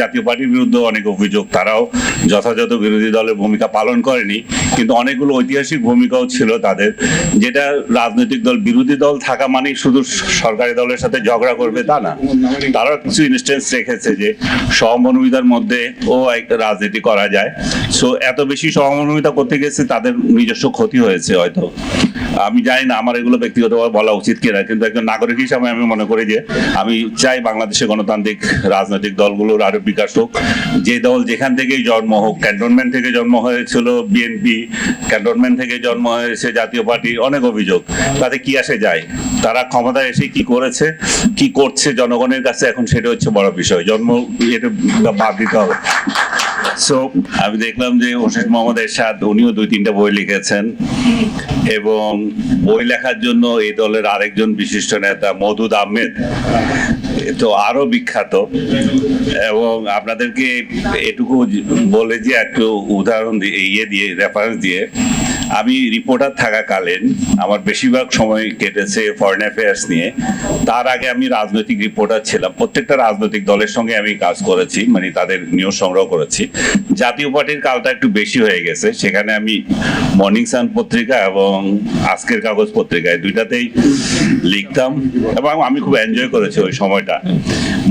জাতীয় পার্টির বিরুদ্ধে অনেক অভিযোগ, তারাও যথাযথ বিরোধী দলের ভূমিকা পালন করেনি, কিন্তু অনেকগুলো ঐতিহাসিক ভূমিকাও ছিল তাদের, যেটা রাজনৈতিক দল বিরোধী দল থাকা মানেই শুধু সরকারি দলের সাথে ঝগড়া করবে তা না। তারাও কিছু ইনস্টেন্স রেখেছে যে সহমর্মিতার মধ্যে ও একটা রাজনীতি করা যায়। সো এত বেশি সহমর্মিতা করতে গেছে তাদের নিজস্ব ক্ষতি হয়েছে হয়তো। আমি জানি না আমার এগুলো ব্যক্তিগতভাবে বলা উচিত কিনা, কিন্তু একজন নাগরিক হিসাবে আমি মনে করি যে আমি চাই বাংলাদেশের গণতান্ত্রিক রাজনৈতিক দলগুলোর আরো বিকাশ হোক। যে দল যেখান থেকেই জন্ম হোক, ক্যান্টনমেন্ট থেকে জন্ম হয়েছিল বিএনপি, ক্যান্টনমেন্ট থেকে জন্ম হয়েছে জাতীয় পার্টি, অনেক অভিযোগ, তাতে কি আসে যায়? তারা ক্ষমতায় এসে কি করেছে, কি করছে জনগণের কাছে, এখন সেটা হচ্ছে বড় বিষয়। জন্ম এটা বাদ দিতে হবে। সো আমি দেখলাম যে হোসেন মোহাম্মদ এরশাদ উনিও 2-3টা বই লিখেছেন, এবং বই লেখার জন্য এই দলের আরেকজন বিশিষ্ট নেতা মওদুদ আহমেদ তো আরো বিখ্যাত। এবং আপনাদেরকে এটুকু বলে যে একটু উদাহরণ দিয়ে রেফারেন্স দিয়ে, আমি রিপোর্টার থাকাকালীন আমার বেশিরভাগ সময় কেটেছে ফরেন অ্যাফেয়ার্স নিয়ে। তার আগে আমি রাজনৈতিক রিপোর্টার ছিলাম, প্রত্যেকটা রাজনৈতিক দলের সঙ্গে আমি কাজ করেছি, মানে তাদের নিউজ সংগ্রহ করেছি। জাতীয় পার্টির কালটা একটু বেশি হয়ে গেছে, সেখানে আমি মর্নিং সান পত্রিকা এবং আজকের কাগজ পত্রিকায় দুইটাতেই লিখতাম, এবং আমি খুব এনজয় করেছি ওই সময়টা।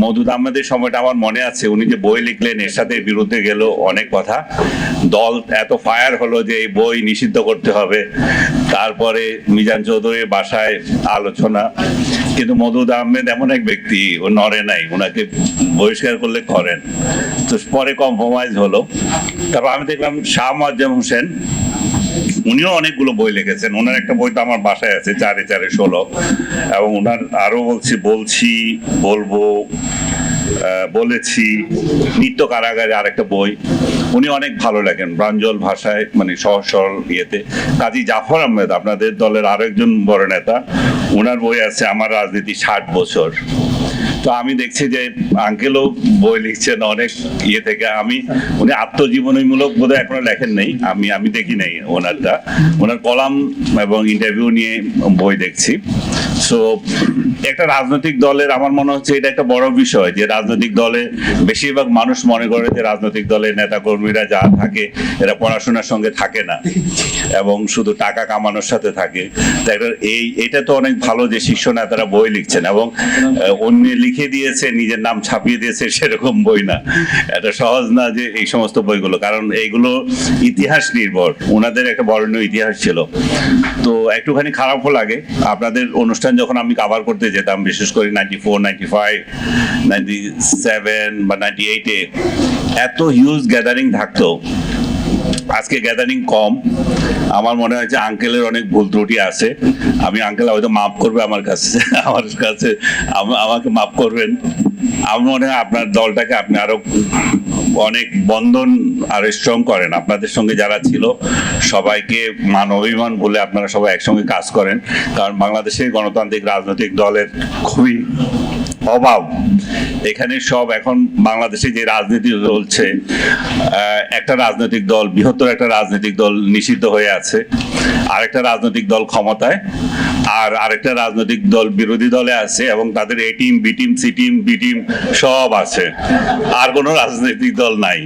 মওদুদ আহমেদের সময়টা আমার মনে আছে, উনি যে বই লিখলেন এরশাদের বিরুদ্ধে গেল অনেক কথা, দল এত ফায়ার হলো যে এই বই নিষিদ্ধ করতে হবে। তারপরে মিজান চৌধুরীর বাসায় আলোচনা, কিন্তু মওদুদ আহমেদ এমন এক ব্যক্তি, ও নড়ে নাই, ওনাকে বহিষ্কার করলে করেন। তো পরে কম্প্রোমাইজ হলো। তারপর আমি দেখলাম শাহ মোয়াজ্জেম হোসেন, উনিও অনেকগুলো বই লিখেছেন। ওনার একটা বই তো আমার বাসায় আছে, 4-4-16, এবং ওনার আরো বলবো, বলেছি, নিত্য কারাগারে আরেকটা বই, উনি অনেক ভালো লেখেন প্রাঞ্জল ভাষায়, মানে সহজ সরল ইয়েতে। কাজী জাফর আহমেদ আপনাদের দলের আরো একজন বড় নেতা, ওনার বই আছে আমার রাজনীতি 60 বছর। তো আমি দেখছি যে আঙ্কেলও বই লিখছেন অনেক ইয়ে থেকে। উনি আত্মজীবনীমূলক বোধহয় এখনো লেখেন নেই, আমি দেখি নাই ওনারটা। ওনার কলাম এবং ইন্টারভিউ নিয়ে বই দেখছি। সো একটা রাজনৈতিক দলের আমার মনে হচ্ছে এটা একটা বড় বিষয়, যে রাজনৈতিক দলে বেশিরভাগ মানুষ মনে করে যে রাজনৈতিক দলের নেতা কর্মীরা যা থাকে এরা পড়াশোনার সঙ্গে থাকে না, এবং শুধু টাকা কামানোর সাথে থাকে। এটা তো অনেক ভালো যে শীর্ষ নেতারা বই লিখছেন, এবং অন্য লিখে দিয়েছে, নিজের নাম ছাপিয়ে দিয়েছে, সেরকম বই না। এটা সহজ না যে এই সমস্ত বইগুলো, কারণ এইগুলো ইতিহাস নির্ভর, ওনাদের একটা বর্ণীয় ইতিহাস ছিল। তো একটুখানি খারাপও লাগে, আপনাদের অনুষ্ঠান যখন আমি কাভার করতে যেতাম, বিশেষ করে 94, 95, 97 বা 98-এ এত হিউজ গ্যাদারিং থাকতো। আজকে গ্যাদারিং কম। আমার মনে হয় যে আঙ্কেলের অনেক ভুল ত্রুটি আছে। আমি আঙ্কেল হয়তো মাফ করবে আমার কাছে আমাকে মাফ করবেন। আমার মনে হয় আপনার দলটাকে আপনি আরো অনেক বন্ধন আর স্ট্রং করেন। আপনাদের সঙ্গে যারা ছিল সবাইকে মান অভিমান বলে আপনারা সবাই একসঙ্গে কাজ করেন, কারণ বাংলাদেশের গণতান্ত্রিক রাজনৈতিক দলের খুবই অভাব। এখানে সব এখন বাংলাদেশে যে রাজনীতি চলছে, একটা রাজনৈতিক দল, বৃহত্তর একটা রাজনৈতিক দল নিষিদ্ধ হয়ে আছে, আরেকটা রাজনৈতিক দল ক্ষমতায়, আর আরেকটা রাজনৈতিক দল বিরোধী দলে আছে, এবং তাদের A team, B team, C team, B team সব আছে, আর কোনো রাজনৈতিক দল নাই।